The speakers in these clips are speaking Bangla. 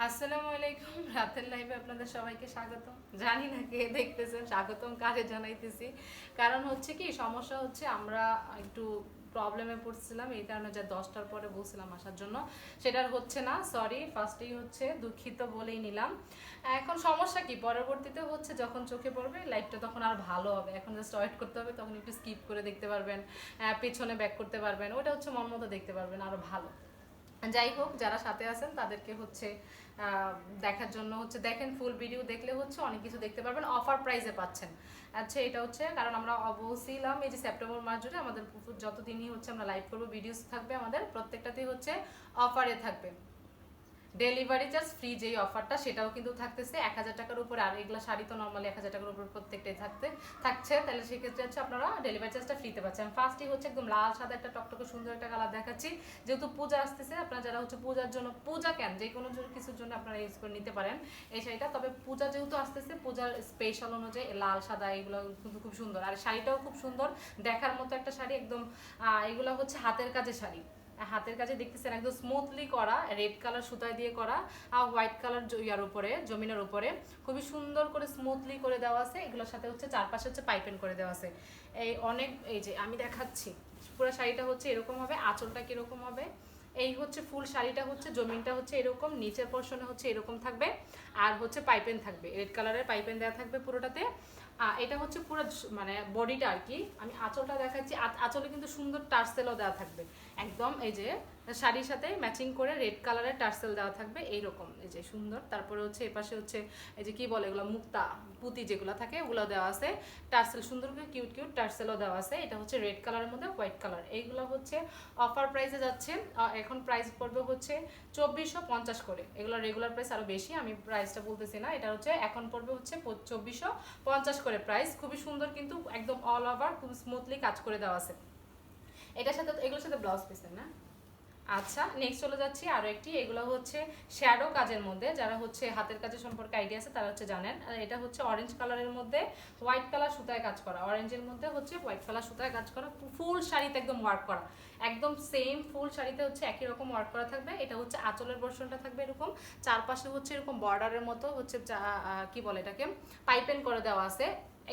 আসসালামু আলাইকুম। রাতের লাইভে আপনাদের সবাইকে স্বাগতম। জানি না কে দেখতেছেন, স্বাগতম কারে জানাইতেছি। কারণ হচ্ছে কি, সমস্যা হচ্ছে আমরা একটু প্রবলেমে পড়ছিলাম, এই কারণে যে 10টার পরে বলছিলাম আসার জন্য, সেটার হচ্ছে না। সরি, ফার্স্টেই হচ্ছে দুঃখিত বলেই নিলাম। এখন সমস্যা কি, পরবর্তীতে হচ্ছে যখন চোখে পড়বে লাইভটা তখন আর ভালো হবে। এখন জাস্ট ওয়েট করতে হবে, তখন একটু স্কিপ করে দেখতে পারবেন, পেছনে ব্যাক করতে পারবেন, ওটা হচ্ছে মন মতো দেখতে পারবেন, আরও ভালো। যাই হোক, যারা সাথে আছেন তাদেরকে হচ্ছে আহ, দেখার জন্য হচ্ছে দেখেন, ফুল ভিডিও দেখলে হচ্ছে অনেক কিছু দেখতে পারবেন, অফার প্রাইসে পাচ্ছেন। আচ্ছা, এটা হচ্ছে কারণ আমরা বলছিলাম এই যে সেপ্টেম্বর মাস জুড়ে আমাদের যতদিনই হচ্ছে আমরা লাইভ করবো, ভিডিওস থাকবে আমাদের প্রত্যেকটাতেই হচ্ছে অফারে থাকবে। ডেলিভারি চার্জ ফ্রি যেই অফারটা, সেটাও কিন্তু থাকতেছে 1000 টাকার উপরে। আর এগুলো শাড়ি তো নর্মালি 1000 টাকার উপর প্রত্যেকটাই থাকছে, তাহলে সেক্ষেত্রে হচ্ছে আপনারা ডেলিভারি চার্জটা ফ্রিতে পাচ্ছেন। ফার্স্টই হচ্ছে একদম লাল সাদা একটা টকটকে সুন্দর একটা কালার দেখাচ্ছি, যেহেতু পূজা আসতেছে। আপনারা যারা হচ্ছে পূজার জন্য, পূজা কেন, যে কোনো কিছুর জন্য আপনারা ইউজ করে নিতে পারেন এই শাড়িটা। তবে পূজা যেহেতু আসতেছে, পূজার স্পেশাল অনুযায়ী লাল সাদা এগুলো কিন্তু খুব সুন্দর, আর শাড়িটাও খুব সুন্দর দেখার মতো একটা শাড়ি একদম। এগুলো হচ্ছে হাতের কাজের শাড়ি, হাতের কাছে দেখতেছেন একদম স্মুথলি করা, রেড কালার সুতায় দিয়ে করা, আর হোয়াইট কালার ইয়ার উপরে, জমিনের উপরে খুবই সুন্দর করে স্মুথলি করে দেওয়া আছে। এগুলোর সাথে হচ্ছে চারপাশে হচ্ছে পাইপেন করে দেওয়া আছে। এই অনেক, এই যে আমি দেখাচ্ছি, পুরো শাড়িটা হচ্ছে এরকম হবে, আঁচলটা কিরকম হবে, এই হচ্ছে ফুল শাড়িটা হচ্ছে জমিনটা হচ্ছে এরকম, নিচের পোর্শনে হচ্ছে এরকম থাকবে, আর হচ্ছে পাইপেন থাকবে, রেড কালারের পাইপেন দেওয়া থাকবে পুরোটাতে। এটা হচ্ছে পুরো মানে বডিটা আর কি। আমি আঁচলটা দেখাচ্ছি, আঁচলে কিন্তু সুন্দর টার্সেলও দেওয়া থাকবে একদম, এই যে শাড়ির সাথে ম্যাচিং করে রেড কালারের টার্সেল দেওয়া থাকবে এইরকম, এই যে সুন্দর। তারপরে হচ্ছে এপাশে হচ্ছে এই যে কি বলে এগুলো, মুক্তা পুঁতি যেগুলো থাকে ওগুলো দেওয়া আছে, টার্সেল সুন্দর করে কিউট কিউট টার্সেলও দেওয়া আছে। এটা হচ্ছে রেড কালারের মধ্যে হোয়াইট কালার, এইগুলো হচ্ছে অফার প্রাইসে যাচ্ছে। এখন প্রাইস পড়বে হচ্ছে 2450 করে। এগুলো রেগুলার প্রাইস আরও বেশি, আমি প্রাইসটা বলতেছি না। এটা হচ্ছে এখন পড়বে হচ্ছে 2450 করে প্রাইস। খুবই সুন্দর কিন্তু, একদম অল ওভার খুব স্মুথলি কাজ করে দেওয়া আছে। এটার সাথে, এগুলোর সাথে ব্লাউজ পিসের না। আচ্ছা, নেক্সট চলে যাচ্ছি আরও একটি। এগুলো হচ্ছে শ্যাডো কাজের মধ্যে, যারা হচ্ছে হাতের কাজের সম্পর্কে আইডিয়া আছে তারা হচ্ছে জানেন। আর এটা হচ্ছে অরেঞ্জ কালারের মধ্যে হোয়াইট কালার সুতায় কাজ করা, অরেঞ্জের মধ্যে হচ্ছে হোয়াইট কালার সুতায় কাজ করা, ফুল শাড়িতে একদম ওয়ার্ক করা, একদম সেম ফুল শাড়িতে হচ্ছে একই রকম ওয়ার্ক করা থাকবে। এটা হচ্ছে আঁচলের পোর্শনটা থাকবে এরকম, চারপাশে হচ্ছে এরকম বর্ডারের মতো হচ্ছে কি বলে এটাকে, পাইপেন করে দেওয়া আছে।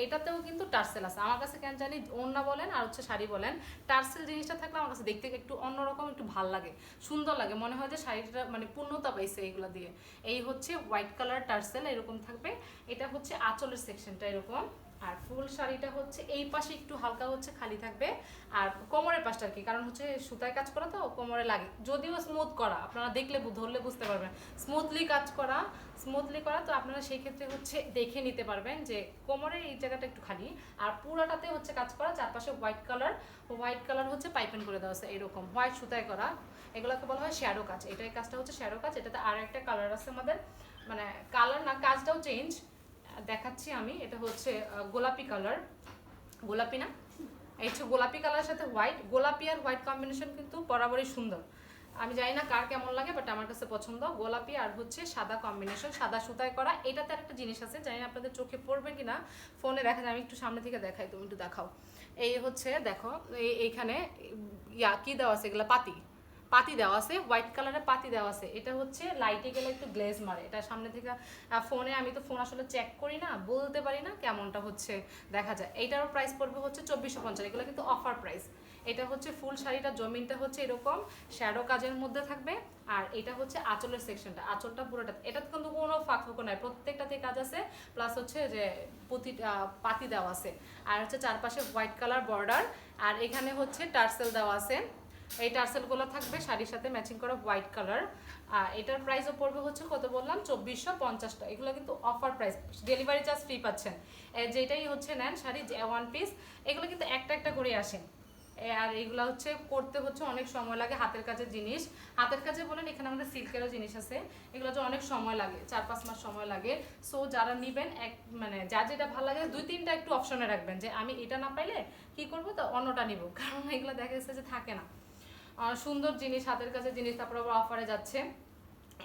এটাতেও কিন্তু টার্সেল আছে। আমার কাছে কেন জানি ওড়না বলেন আর হচ্ছে শাড়ি বলেন, টার্সেল জিনিসটা থাকলে আমার কাছে দেখতে একটু অন্যরকম, একটু ভাল লাগে, সুন্দর লাগে, মনে হয় যে শাড়িটা মানে পূর্ণতা পাইছে এইগুলো দিয়ে। এই হচ্ছে হোয়াইট কালার টার্সেল এরকম থাকবে। এটা হচ্ছে আঁচলের সেকশনটা এরকম, আর ফুল শাড়িটা হচ্ছে এই পাশে একটু হালকা হচ্ছে খালি থাকবে, আর কোমরের পাশটা আর কি, কারণ হচ্ছে সুতায় কাজ করা তো কোমরে লাগে, যদিও স্মুথ করা, আপনারা দেখলে ধরলে বুঝতে পারবেন স্মুথলি কাজ করা, স্মুথলি করা। তো আপনারা সেই ক্ষেত্রে হচ্ছে দেখে নিতে পারবেন যে কোমরের এই জায়গাটা একটু খালি, আর পুরোটাতে হচ্ছে কাজ করা, চারপাশে হোয়াইট কালার হচ্ছে পাইপেন করে দেওয়া আছে এরকম, হোয়াইট সুতায় করা। এগুলোকে বলা হয় শ্যাডো কাজ, এটাই কাজটা হচ্ছে শ্যাডো কাজ। এটাতে আর একটা কালার আছে আমাদের, মানে কালার না, কাজটাও চেঞ্জ দেখাচ্ছি আমি। এটা হচ্ছে গোলাপি কালার, গোলাপি না, এই হচ্ছে গোলাপি কালারের সাথে হোয়াইট, গোলাপি আর হোয়াইট কম্বিনেশন কিন্তু বরাবরই সুন্দর। আমি জানি না কার কেমন লাগে, বাট আমার কাছে পছন্দ। গোলাপি আর হচ্ছে সাদা কম্বিনেশন, সাদা সুতায় করা। এটাতে একটা জিনিস আছে, জানি না আপনাদের চোখে পড়বে কিনা, ফোনে দেখা যায়, আমি একটু সামনে থেকে দেখাই, তুমি একটু দেখাও। এই হচ্ছে দেখো, এইখানে কি দেওয়া আছে, এগুলো পাতি, পাতি দেওয়া আছে, হোয়াইট কালারের পাতি দেওয়া আছে। এটা হচ্ছে লাইটে গেলে একটু গ্লেজ মারে, এটা সামনে থেকে ফোনে, আমি তো ফোন আসলে চেক করি না, বলতে পারি না কেমনটা হচ্ছে দেখা যায়। এইটারও প্রাইস পড়বে হচ্ছে 2450, এগুলো কিন্তু অফার প্রাইস। এটা হচ্ছে ফুল শাড়িটা জমিনটা হচ্ছে এরকম শ্যাডো কাজের মধ্যে থাকবে, আর এটা হচ্ছে আঁচলের সেকশনটা, আঁচলটা পুরোটা, এটা কিন্তু কোনো ফাঁকফোঁকো নাই, প্রত্যেকটাতে কাজ আছে, প্লাস হচ্ছে যে পাতি দেওয়া আছে, আর হচ্ছে চারপাশে হোয়াইট কালার বর্ডার, আর এখানে হচ্ছে টার্সেল দেওয়া আছে। এই টার্সেলগুলো থাকবে শাড়ির সাথে ম্যাচিং করা হোয়াইট কালার। এটার প্রাইসও পড়বে হচ্ছে কত বললাম, 2450 টাকা। এগুলো কিন্তু offer price, delivery charge free পাচ্ছেন। যেটাই হচ্ছে নেন শাড়ি ওয়ান পিস, এগুলো কিন্তু একটা একটা করে আসে। আর এগুলো হচ্ছে করতে হচ্ছে অনেক সময় লাগে, হাতের কাজের জিনিস, হাতের কাজে বলেন, এখানে আমাদের সিল্কেরও জিনিস আছে, এগুলো তো অনেক সময় লাগে, 4-5 মাস সময় লাগে। সো যারা নেবেন, এক মানে যার যেটা ভালো লাগে 2-3টা একটু অপশনে রাখবেন, যে আমি এটা না পাইলে কি করবো, তো অন্যটা নিব, কারণ এগুলো দেখা যাচ্ছে যে থাকে না। সুন্দর জিনিস, হাতের কাছে জিনিস, তারপর আবার অফারে যাচ্ছে।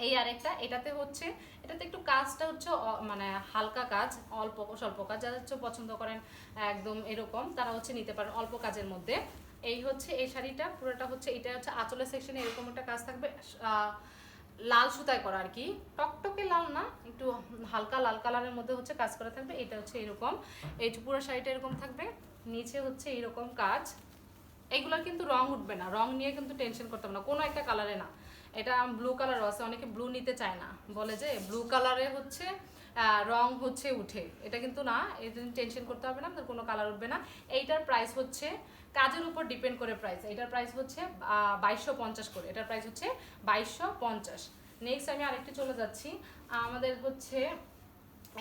এই আরেকটা, এটাতে হচ্ছে, এটাতে একটু কাজটা হচ্ছে মানে হালকা কাজ, অল্প স্বল্প কাজ, যারা হচ্ছে পছন্দ করেন একদম এরকম, তারা হচ্ছে নিতে পারেন অল্প কাজের মধ্যে। এই হচ্ছে এই শাড়িটা পুরোটা হচ্ছে, এটা হচ্ছে আঁচলের সেকশনে এরকম একটা কাজ থাকবে, লাল সুতায় করা আর কি, টকটকে লাল না, একটু হালকা লাল কালারের মধ্যে হচ্ছে কাজ করা থাকবে। এটা হচ্ছে এরকম, এই পুরো শাড়িটা এরকম থাকবে, নিচে হচ্ছে এরকম কাজ। এইগুলোর কিন্তু রং উঠবে না, রং নিয়ে কিন্তু টেনশন করতে হবে না, কোনো একটা কালারে না। এটা ব্লু কালারও আছে, অনেকে ব্লু নিতে চায় না, বলে যে ব্লু কালারে হচ্ছে রং হচ্ছে উঠে, এটা কিন্তু না, এই জন্য টেনশন করতে হবে না, কোনো কালার উঠবে না। এইটার প্রাইস হচ্ছে কাজের উপর ডিপেন্ড করে প্রাইস, এটার প্রাইস হচ্ছে 2250 করে, এটার প্রাইস হচ্ছে 2250। নেক্সট আমি আরেকটি চলে যাচ্ছি, আমাদের হচ্ছে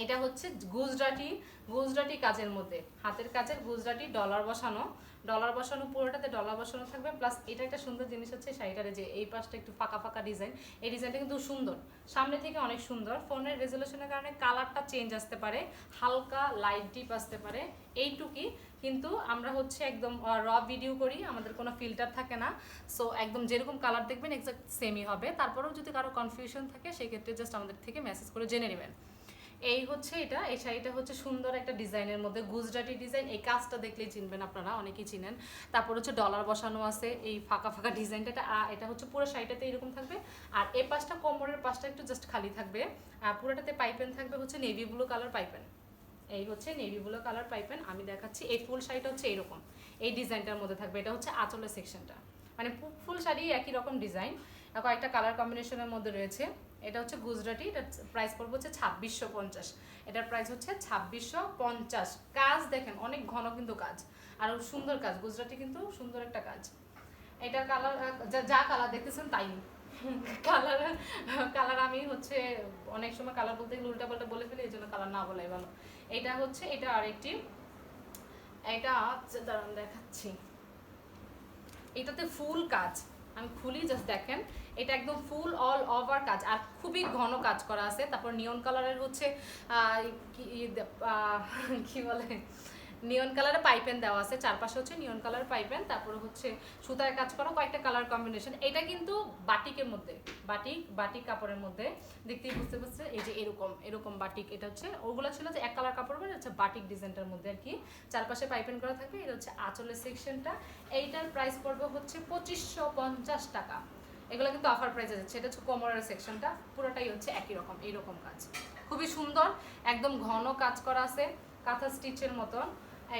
এটা হচ্ছে গুজরাটি, গুজরাটি কাজের মধ্যে, হাতের কাজের গুজরাটি, ডলার বসানো, ডলার বসানো, পুরোটাতে ডলার বসানো থাকবে। প্লাস এটা একটা সুন্দর জিনিস হচ্ছে শাড়িটারে যে এই পাশটা একটু ফাঁকা ফাঁকা ডিজাইন, এই ডিজাইনটা কিন্তু সুন্দর, সামনে থেকে অনেক সুন্দর। ফোনের রেজলিউশনের কারণে কালারটা চেঞ্জ আসতে পারে, হালকা লাইট ডিপ আসতে পারে, এইটুকুই। কিন্তু আমরা হচ্ছে একদম র ভিডিও করি, আমাদের কোনো ফিল্টার থাকে না, সো একদম যেরকম কালার দেখবেন এক্সাক্ট সেমই হবে। তারপরেও যদি কারো কনফিউশন থাকে সেক্ষেত্রে জাস্ট আমাদের থেকে মেসেজ করে জেনে নেবেন। এই হচ্ছে এটা, এই শাড়িটা হচ্ছে সুন্দর একটা ডিজাইনের মধ্যে, গুজরাটি ডিজাইন, এই কাজটা দেখলেই চিনবেন আপনারা, অনেকেই চিনেন। তারপর হচ্ছে ডলার বসানো আছে, এই ফাঁকা ফাঁকা ডিজাইনটা, এটা হচ্ছে পুরো শাড়িটাতে এরকম থাকবে। আর এই পাশটা কোমরের পাশটা একটু জাস্ট খালি থাকবে, আর পুরোটাতে পাইপেন থাকবে হচ্ছে নেভি ব্লু কালার পাইপেন, এই হচ্ছে নেভি ব্লু কালার পাইপেন। আমি দেখাচ্ছি, এই ফুল শাড়িটা হচ্ছে এইরকম, এই ডিজাইনটার মধ্যে থাকবে, এটা হচ্ছে আঁচলের সেকশনটা, মানে ফুল শাড়ি একই রকম ডিজাইন, কয়েকটা কালার কম্বিনেশনের মধ্যে রয়েছে। এটা হচ্ছে গুজরাটি, এটার প্রাইস পড়বে হচ্ছে 2650, এটার প্রাইস হচ্ছে 2650। কাজ দেখেন অনেক ঘন কিন্তু কাজ, আর সুন্দর কাজ, গুজরাটি কিন্তু সুন্দর একটা কাজ। এটার কালার যা কালার দেখতেছেন তাই কালার, কালার আমি হচ্ছে অনেক সময় কালার বলতে গেলে উল্টা পাল্টা বলে ফেলি, এই জন্য কালার না বলাই ভালো। এটা হচ্ছে, এটা আরেকটি, এটা দাঁড়ান দেখাচ্ছি, এটাতে ফুল কাজ, আমি খুলি জাস্ট দেখেন, এটা একদম ফুল অল ওভার কাজ, আর খুবই ঘন কাজ করা আছে। তারপর নিয়ন কালারের হচ্ছে কি বলে, নিয়ন কালারের পাইপেন দেওয়া আছে, চারপাশে হচ্ছে নিয়ন কালার পাইপেন, তারপরে হচ্ছে সুতায় কাজ করা কয়েকটা কালার কম্বিনেশন। এটা কিন্তু বাটিকের মধ্যে, বাটিক বাটিক কাপড়ের মধ্যে, দেখতেই বুঝতে পারছে, এই যে এরকম এরকম বাটিক, এটা হচ্ছে ওগুলো ছিল যে এক কালার কাপড়, মানে হচ্ছে বাটিক ডিজাইনটার মধ্যে আর কি, চারপাশে পাইপেন করা থাকবে। এটা হচ্ছে আঁচলের সেকশনটা, এইটার প্রাইস পড়বে হচ্ছে 2550 টাকা। এগুলো কিন্তু অফার প্রাইসে যাচ্ছে। এটা হচ্ছে কোমরের সেকশনটা, পুরোটাই হচ্ছে একই রকম এইরকম কাজ, খুবই সুন্দর, একদম ঘন কাজ করা আছে, কাঁথা স্টিচের মতন।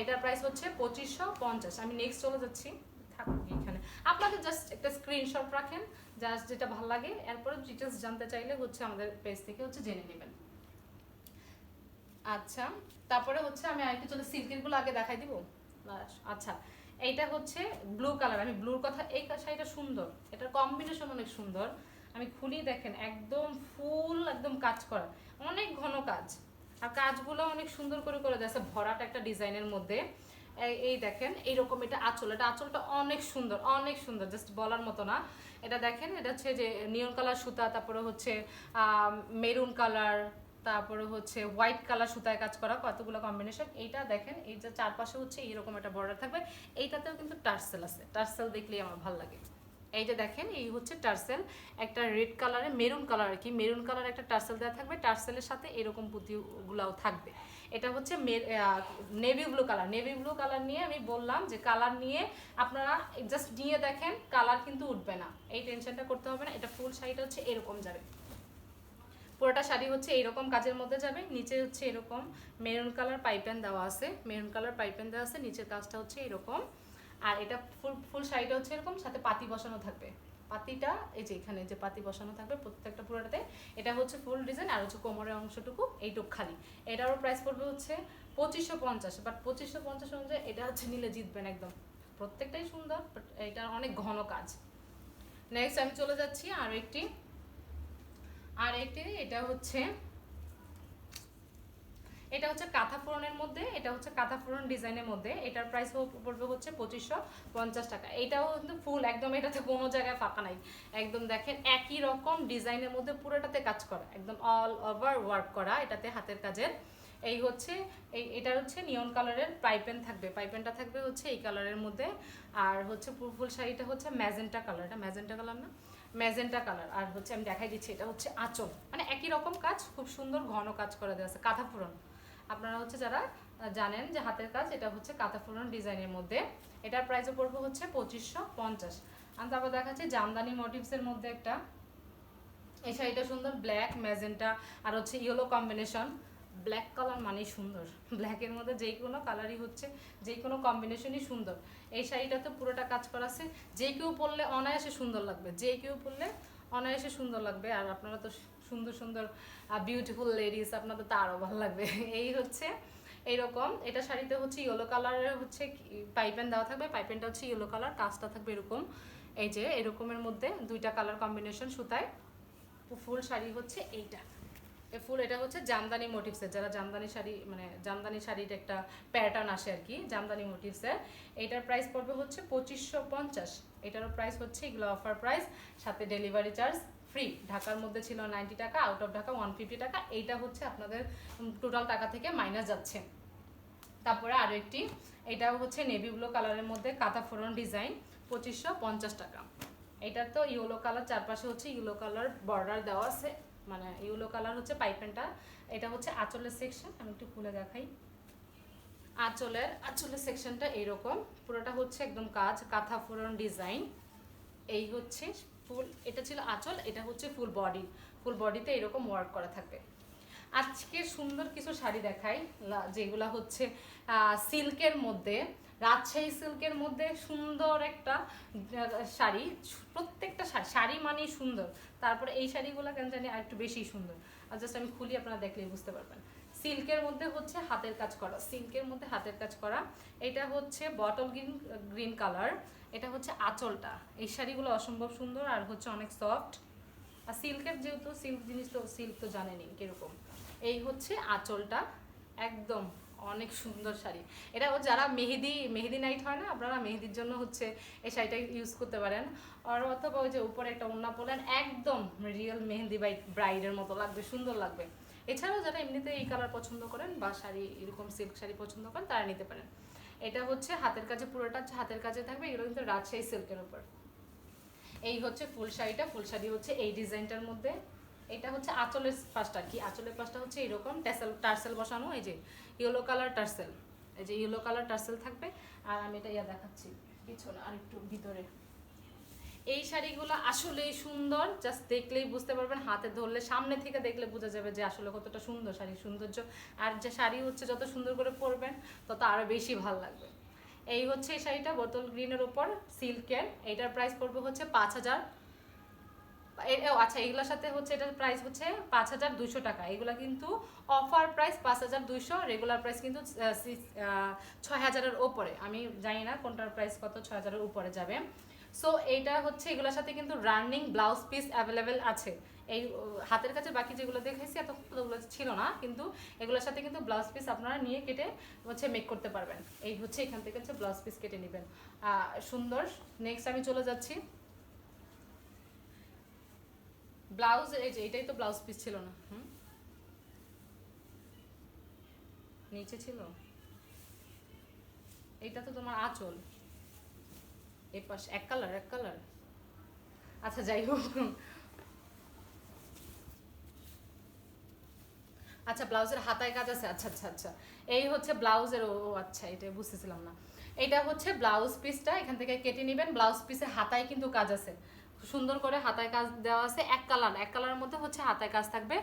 এটার প্রাইস হচ্ছে 2550। আমি নেক্সট চলে যাচ্ছি, থাকুন এখানে, আপনাদের জাস্ট একটা স্ক্রিনশট রাখেন, জাস্ট যেটা ভালো লাগে, এরপরে ডিটেলস জানতে চাইলে হচ্ছে আমাদের পেজ থেকে হচ্ছে জেনে নেবেন। আচ্ছা, তারপরে হচ্ছে আমি আরেকটু চলে সিল্কেরগুলো আগে দেখাই দিব। আচ্ছা, এইটা হচ্ছে ব্লু কালার, আমি ব্লুর কথা, এই শাড়িটা সুন্দর, এটার কম্বিনেশন অনেক সুন্দর। আমি খুলি দেখেন, একদম ফুল একদম কাজ করা, অনেক ঘন কাজ, আর কাজগুলো অনেক সুন্দর করে করে দিয়েছে, ভরাট একটা ডিজাইনের মধ্যে। এই দেখেন এইরকম, এটা আঁচল, এটা আঁচলটা অনেক সুন্দর, অনেক সুন্দর, জাস্ট বলার মতো না। এটা দেখেন, এটা হচ্ছে যে নিয়ন কালার সুতা, তারপরে হচ্ছে মেরুন কালার, তারপরে হচ্ছে হোয়াইট কালার সুতায় কাজ করা, কতগুলো কম্বিনেশন। এইটা দেখেন, এই যে চারপাশে হচ্ছে এইরকম একটা বর্ডার থাকবে, এইটাতেও কিন্তু টার্সেল আছে, টার্সেল দেখলেই আমার ভালো লাগে। এই যে দেখেন, এই হচ্ছে টার্সেল, একটা রেড কালারে, মেরুন কালার আর কি, মেরুন কালার একটা টার্সেল দেওয়া থাকবে, টার্সেলের সাথে এরকম পুঁতিগুলাও থাকবে। এটা হচ্ছে navy blue colour, navy blue colour নিয়ে আমি বললাম যে কালার নিয়ে আপনারা জাস্ট নিয়ে দেখেন, কালার কিন্তু উঠবে না, এই টেনশনটা করতে হবে না। এটা ফুল শাড়িটা হচ্ছে এরকম যাবে, পুরোটা শাড়ি হচ্ছে এইরকম কাজের মধ্যে যাবে, নিচে হচ্ছে এরকম মেরুন কালার পাইপেন দেওয়া আছে, মেরুন কালার পাইপেন দেওয়া আছে, নিচের কাজটা হচ্ছে এরকম। আর এটা ফুল শাড়িটা হচ্ছে এরকম, সাথে পাতি বসানো থাকবে, পাতিটা এই যে এখানে যে পাতি বসানো থাকবে প্রত্যেকটা পুরোটাতে। এটা হচ্ছে ফুল ডিজাইন, আর হচ্ছে কোমরের অংশটুকু এইটুক খালি। এটারও প্রাইস পড়বে হচ্ছে 2550, বাট 2550 অনুযায়ী এটা হচ্ছে নিলে জিতবেন একদম, প্রত্যেকটাই সুন্দর, বাট এটা অনেক ঘন কাজ। নেক্সট আমি চলে যাচ্ছি আর একটি, এটা হচ্ছে কাঁথা ফোড়নের মধ্যে, এটা হচ্ছে কাঁথা ফোড়ন ডিজাইনের মধ্যে, এটার প্রাইস পড়বে হচ্ছে 2550 টাকা। এটাও কিন্তু ফুল একদম, এটাতে কোনো জায়গায় ফাঁকা নাই, একদম দেখেন একই রকম ডিজাইনের মধ্যে পুরোটাতে কাজ করা, একদম অল ওভার ওয়ার্ক করা, এটাতে হাতের কাজের। এই হচ্ছে এটা হচ্ছে নিয়ন কালারের পাইপেন থাকবে, পাইপেনটা থাকবে হচ্ছে এই কালারের মধ্যে। আর হচ্ছে ফুল শাড়িটা হচ্ছে ম্যাজেন্টা কালার, এটা ম্যাজেন্টা কালার না, ম্যাজেন্টা কালার। আর হচ্ছে আমি দেখাই দিচ্ছি, এটা হচ্ছে আঁচল, মানে একই রকম কাজ, খুব সুন্দর ঘন কাজ করে দেওয়া আছে, কাঁথা ফোড়ন। আপনারা হচ্ছে যারা জানেন যে হাতের কাজ, এটা হচ্ছে কাঁথা ফোড়ন ডিজাইনের মধ্যে, এটার প্রাইসও পড়বে হচ্ছে 2550। আমি তারপর দেখাচ্ছি জামদানি মোটিভসের মধ্যে একটা, এই শাড়িটা সুন্দর, ব্ল্যাক ম্যাজেন্টা আর হচ্ছে ইয়েলো কম্বিনেশন। ব্ল্যাক কালার মানেই সুন্দর, ব্ল্যাকের মধ্যে যেই কোনো কালারই হচ্ছে, যে কোনো কম্বিনেশনই সুন্দর। এই শাড়িটাতে পুরোটা কাজ করা আছে, যে কেউ পরলে অনায়াসে সুন্দর লাগবে, যে কেউ পরলে অনায়াসে সুন্দর লাগবে। আর আপনারা তো সুন্দর সুন্দর বিউটিফুল লেডিস, আপনাদের তো আরও ভালো লাগবে। এই হচ্ছে এইরকম, এটা শাড়িতে হচ্ছে ইয়েলো কালারের হচ্ছে পাইপেন দেওয়া থাকবে, পাইপেনটা হচ্ছে ইয়েলো কালার, কাজটা থাকবে এরকম, এই যে এরকমের মধ্যে দুইটা কালার কম্বিনেশন সুতায়। ফুল শাড়ি হচ্ছে এইটা, ফুল এটা হচ্ছে জামদানি মোটিভসের, যারা জামদানি শাড়ি মানে জামদানি শাড়ির একটা প্যাটার্ন আসে আর কি জামদানি মোটিভসের। এইটার প্রাইস পড়বে হচ্ছে 2550। এটারও প্রাইস হচ্ছে, এগুলো অফার প্রাইস, সাথে ডেলিভারি চার্জ ফ্রি। ঢাকার মধ্যে ছিল 90 টাকা, আউট অফ ঢাকা 150 টাকা। এইটা হচ্ছে আপনাদের টোটাল টাকা থেকে মাইনাস যাচ্ছে। তারপরে আরও একটি, এটাও হচ্ছে নেভি ব্লু কালারের মধ্যে কাঁথা ফোড়ন ডিজাইন, 2550 টাকা। এটা তো ইয়েলো কালার, চারপাশে হচ্ছে ইয়েলো কালার বর্ডার দেওয়া আছে, মানে ইয়েলো কালার হচ্ছে পাইপেনটা। এটা হচ্ছে আঁচলের সেকশন, আমি একটু খুলে দেখাই। আঁচলের সেকশনটা এইরকম, পুরোটা হচ্ছে একদম কাজ কাঁথা ফোড়ন ডিজাইন। এই হচ্ছে ফুল, এটা ছিল আঁচল, এটা হচ্ছে ফুল বডি, ফুল বডিতে এরকম ওয়ার্ক করা থাকবে। আজকে সুন্দর কিছু শাড়ি দেখাই, যেগুলা হচ্ছে সিল্কের মধ্যে, রাজশাহী সিল্কের মধ্যে সুন্দর একটা শাড়ি। প্রত্যেকটা শাড়ি মানেই সুন্দর, তারপরে এই শাড়িগুলো কেন জানি আর একটু বেশি সুন্দর। আর জাস্ট আমি খুলি, আপনারা দেখলেই বুঝতে পারবেন। সিল্কের মধ্যে হচ্ছে হাতের কাজ করা, সিল্কের মধ্যে হাতের কাজ করা। এটা হচ্ছে বটল গ্রিন কালার, এটা হচ্ছে আঁচলটা। এই শাড়িগুলো অসম্ভব সুন্দর আর হচ্ছে অনেক সফট। আর সিল্কের, যেহেতু সিল্ক জিনিস তো, সিল্ক তো জানেনি কিরকম। এই হচ্ছে আঁচলটা, একদম অনেক সুন্দর শাড়ি। এটা যারা মেহেদি নাইট হয় না, আপনারা মেহেদির জন্য হচ্ছে এই শাড়িটা ইউজ করতে পারেন। আর অথবা ওই যে উপরে একটা ওড়না পরলেন, একদম রিয়েল মেহেদি ব্রাইডের মতো লাগবে, সুন্দর লাগবে। এছাড়াও যারা এমনিতে এই কালার পছন্দ করেন বা শাড়ি এরকম সিল্ক শাড়ি পছন্দ করেন, তারা নিতে পারেন। এটা হচ্ছে হাতের কাছে, পুরোটা হাতের কাছে থাকবে, এগুলো কিন্তু রাজশাহী সিল্কের উপর। এই হচ্ছে ফুল শাড়িটা, ফুল শাড়ি হচ্ছে এই ডিজাইনটার মধ্যে। এটা হচ্ছে আঁচলের পাশটা আর কি, আঁচলের পাশটা হচ্ছে এরকম টার্সেল বসানো, এই যে ইয়েলো কালার টার্সেল, এই যে ইয়েলো কালার টার্সেল থাকবে। আর আমি এটা দেখাচ্ছি পিছনে আর একটু ভিতরে। এই শাড়িগুলো আসলেই সুন্দর, জাস্ট দেখলেই বুঝতে পারবেন, হাতে ধরলে, সামনে থেকে দেখলে বোঝা যাবে যে আসলে কতটা সুন্দর শাড়ির সৌন্দর্য। আর যে শাড়ি হচ্ছে যত সুন্দর করে পরবেন তত আরও বেশি ভালো লাগবে। এই হচ্ছে এই শাড়িটা বোতল গ্রিনের উপর সিল্কের, এইটার প্রাইস পড়বে হচ্ছে 5000। আচ্ছা, এগুলোর সাথে হচ্ছে এটার প্রাইস হচ্ছে 5200 টাকা। এগুলো কিন্তু অফার প্রাইস 5200, রেগুলার প্রাইস কিন্তু 6000-এর ওপরে। আমি জানি না কোনটার প্রাইস কত 6000-এর উপরে যাবে। সো এইটা হচ্ছে এগুলোর সাথে কিন্তু রানিং ব্লাউজ পিস অ্যাভেলেবেল আছে। এই হাতের কাছে বাকি যেগুলো দেখেছি এতগুলো ছিল না, কিন্তু এগুলোর সাথে কিন্তু ব্লাউজ পিস আপনারা নিয়ে কেটে হচ্ছে মেক করতে পারবেন। এই হচ্ছে এখান থেকে হচ্ছে ব্লাউজ পিস কেটে নেবেন, সুন্দর। নেক্সট আমি চলে যাচ্ছি ব্লাউজ, এই যে এটাই তো ব্লাউজ পিস ছিল না, নিচে ছিল, এটা তো তোমার আঁচল, এই পাশে এক কালার আচ্ছা যাই হোক। আচ্ছা, ব্লাউজের হাতায় কাজ আছে, আচ্ছা আচ্ছা আচ্ছা, এই হচ্ছে ব্লাউজের, ও আচ্ছা, এটা বুঝতেছিলাম না। এটা হচ্ছে ব্লাউজ পিসটা, এখান থেকে কেটে নেবেন। ব্লাউজ পিসে হাতায় কিন্তু কাজ আছে, সুন্দর করে হাতায় কাজ দেওয়া আছে, এক কালারের মধ্যে হচ্ছে হাতায় কাজ থাকবে,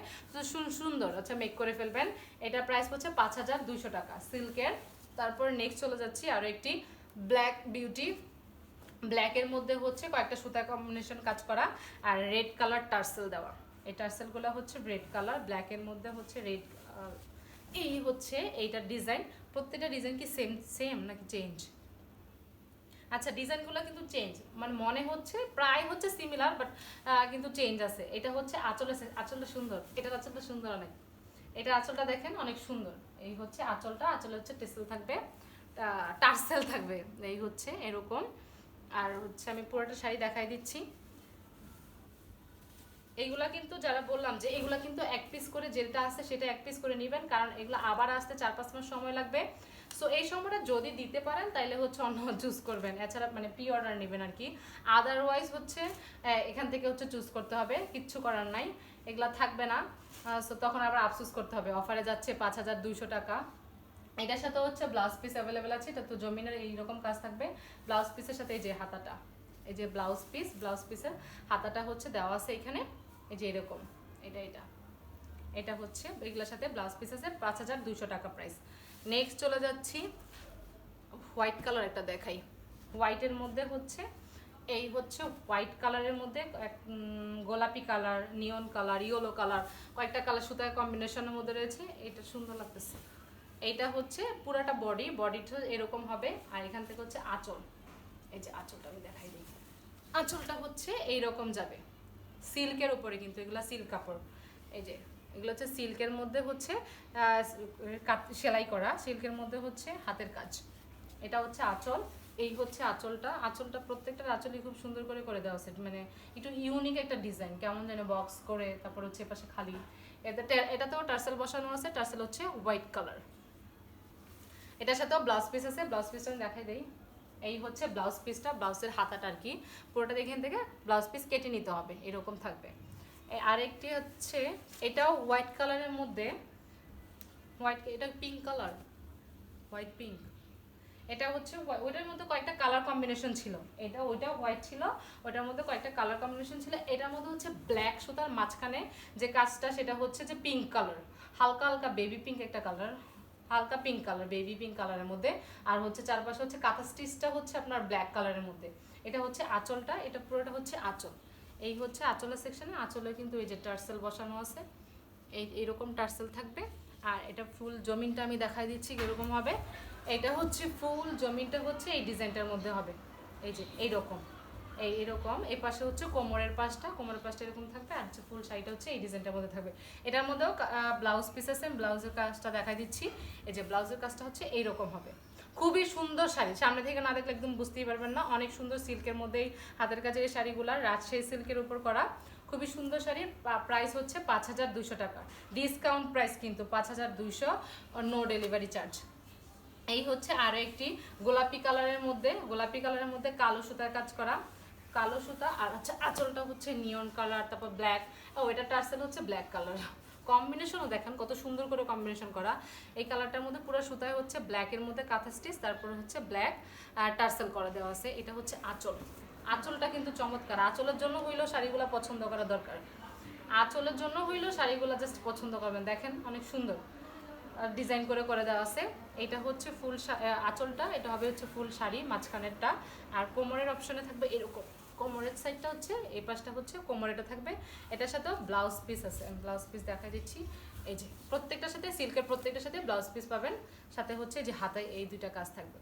সুন্দর। আচ্ছা, মেক করে ফেলবেন। এটার প্রাইস হচ্ছে 5200 টাকা সিল্কের। তারপর নেক্সট চলে যাচ্ছি আরও একটি ব্ল্যাক বিউটি, ব্ল্যাকের মধ্যে হচ্ছে কয়েকটা সুতা কম্বিনেশন কাজ করা আর রেড কালার টার্সেল দেওয়া। এই টার্সেলগুলো হচ্ছে রেড কালার, ব্ল্যাকের মধ্যে হচ্ছে রেড। এই হচ্ছে এইটার ডিজাইন, প্রত্যেকটা ডিজাইন কি সেম নাকি চেঞ্জ? আচ্ছা, ডিজাইনগুলো কিন্তু চেঞ্জ, মানে মনে হচ্ছে প্রায় হচ্ছে সিমিলার, বাট কিন্তু চেঞ্জ আছে। এটা হচ্ছে আঁচলটা সুন্দর, এটার আঁচলটা সুন্দর অনেক, এটার আঁচলটা দেখেন অনেক সুন্দর। এই হচ্ছে আঁচলটা, আঁচলে হচ্ছে টেসেল থাকবে, টার্সেল থাকবে, এই হচ্ছে এরকম। আর হচ্ছে আমি পুরোটা শাড়ি দেখাই দিচ্ছি। এইগুলা কিন্তু যারা বললাম যে এগুলা কিন্তু এক পিস করে, যেটা আছে সেটা এক পিস করে নেবেন, কারণ এগুলো আবার আসতে 4-5 মাস সময় লাগবে। সো এই সময়টা যদি দিতে পারেন তাহলে হচ্ছে অন্য চুজ করবেন, এছাড়া মানে প্রি অর্ডার নেবেন আর কি। আদারওয়াইজ হচ্ছে এখান থেকে হচ্ছে চুজ করতে হবে, কিচ্ছু করার নাই, এগুলা থাকবে না। সো তখন আবার আফসোস করতে হবে। অফারে যাচ্ছে 5200 টাকা। এটার সাথে হচ্ছে ব্লাউজ পিস অ্যাভেলেবেল আছে, এটা তো জমিনের এইরকম কাজ থাকবে। ব্লাউজ পিসের সাথে এই যে হাতাটা, এই যে ব্লাউজ পিসের হাতাটা হচ্ছে দেওয়া আছে এখানে। এই যে এরকম, এটা এটা হচ্ছে এগুলোর সাথে ব্লাউজ পিস আছে, 5200 টাকা প্রাইস। নেক্সট চলে যাচ্ছি হোয়াইট কালার একটা দেখাই। হোয়াইটের মধ্যে হচ্ছে এই হচ্ছে হোয়াইট কালারের মধ্যে গোলাপি কালার, নিয়ন কালার, ইয়েলো কালার, কয়েকটা কালার সুতার কম্বিনেশনের মধ্যে রয়েছে। এটা সুন্দর লাগতেছে। এইটা হচ্ছে পুরাটা বডিটা এরকম হবে। আর এখান থেকে হচ্ছে আঁচল, এই যে আঁচলটা আমি দেখাই দিই। আঁচলটা হচ্ছে এইরকম যাবে, সিল্কের উপরে, কিন্তু এগুলো সিল্ক কাপড়। এই যে এগুলো হচ্ছে সিল্কের মধ্যে হচ্ছে সেলাই করা, সিল্কের মধ্যে হচ্ছে হাতের কাজ। এটা হচ্ছে আঁচল, এই হচ্ছে আঁচলটা প্রত্যেকটা আঁচলই খুব সুন্দর করে করে দেওয়া আছে, মানে একটু ইউনিক একটা ডিজাইন, কেমন যেন বক্স করে, তারপর হচ্ছে পাশে খালি। এটাতেও টার্সেল বসানো আছে, টার্সেল হচ্ছে হোয়াইট কালার। এটার সাথেও ব্লাউজ পিস আছে, ব্লাউজ পিসটা আমি দেখাই দেই। এই হচ্ছে ব্লাউজ পিসটা, ব্লাউজের হাতাটা আর কি, পুরোটা এখান থেকে ব্লাউজ পিস কেটে নিতে হবে, এরকম থাকবে। আরেকটি হচ্ছে এটাও হোয়াইট কালারের মধ্যে, এটা পিঙ্ক কালার, হোয়াইট পিঙ্ক। এটা হচ্ছে ওইটার মধ্যে কয়েকটা কালার কম্বিনেশন ছিল, ওইটাও হোয়াইট ছিল, ওইটার মধ্যে কয়েকটা কালার কম্বিনেশন ছিল। এটার মধ্যে হচ্ছে ব্ল্যাক সুতার মাঝখানে যে কাজটা, সেটা হচ্ছে যে পিঙ্ক কালার, হালকা হালকা বেবি পিঙ্ক একটা কালার, হালকা পিঙ্ক কালার, বেবি পিঙ্ক কালারের মধ্যে। আর হচ্ছে চারপাশে হচ্ছে কাঁথা স্টিচটা হচ্ছে আপনার ব্ল্যাক কালারের মধ্যে। এটা হচ্ছে আঁচলটা, এটা পুরোটা হচ্ছে আঁচল। এই হচ্ছে আঁচলের সেকশনে, আঁচলে কিন্তু এই যে টার্সেল বসানো আছে, এইরকম টার্সেল থাকবে। আর এটা ফুল জমিনটা আমি দেখাই দিচ্ছি কিরকম হবে। এটা হচ্ছে ফুল জমিনটা হচ্ছে এই ডিজাইনটার মধ্যে হবে, এই যে এইরকম, এইরকম। এই পাশে হচ্ছে কোমরের পাশটা এরকম থাকবে। আর ফুল শাড়িটা হচ্ছে এই ডিজাইনটার মধ্যে থাকবে। এটার মধ্যেও ব্লাউজ পিস আছে, ব্লাউজের কাজটা দেখাই দিচ্ছি। এই যে ব্লাউজের কাজটা হচ্ছে এইরকম হবে, খুবই সুন্দর শাড়ি, সামনে থেকে না দেখলে একদম বুঝতেই পারবেন না। অনেক সুন্দর সিল্কের মধ্যেই হাতের কাজের এই শাড়িগুলো, রাজশাহী সিল্কের উপর করা, খুবই সুন্দর শাড়ির প্রাইস হচ্ছে 5200 টাকা, ডিসকাউন্ট প্রাইস কিন্তু 5200, নো ডেলিভারি চার্জ। এই হচ্ছে আরো একটি গোলাপি কালারের মধ্যে কালো সুতার কাজ করা, কালো সুতা। আর হচ্ছে আঁচলটা হচ্ছে নিয়ন কালার, তারপর ব্ল্যাক, এটা টার্সেল হচ্ছে ব্ল্যাক কালার। কম্বিনেশনও দেখেন কত সুন্দর করে কম্বিনেশন করা। এই কালারটার মধ্যে পুরো সুতায় হচ্ছে ব্ল্যাকের মধ্যে কাঁথা স্টিচ, তারপরে হচ্ছে ব্ল্যাক টার্সেল করা দেওয়া আছে। এটা হচ্ছে আঁচলটা কিন্তু চমৎকার। আঁচলের জন্য হইলেও শাড়িগুলো পছন্দ করা দরকার, আঁচলের জন্য হইলেও শাড়িগুলো জাস্ট পছন্দ করবেন। দেখেন অনেক সুন্দর ডিজাইন করে করে দেওয়া আছে। এটা হচ্ছে ফুল আঁচলটা, এটা হবে হচ্ছে ফুল শাড়ি মাঝখানেরটা। আর কোমরের অপশনে থাকবে এরকম, কোমরের সাইডটা হচ্ছে এই পাশটা হচ্ছে কোমরেটা থাকবে। এটার সাথেও ব্লাউজ পিস আছে, আমি ব্লাউজ পিস দেখা দিচ্ছি। এই যে প্রত্যেকটার সাথে সিল্কের প্রত্যেকটার সাথে ব্লাউজ পিস পাবেন, সাথে হচ্ছে যে হাতায় এই দুইটা কাজ থাকবে।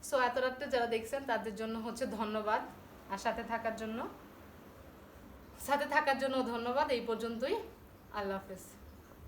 সো এত রাত্রে যারা দেখছেন তাদের জন্য হচ্ছে ধন্যবাদ, আর সাথে থাকার জন্য ধন্যবাদ। এই পর্যন্তই, আল্লাহ হাফেজ।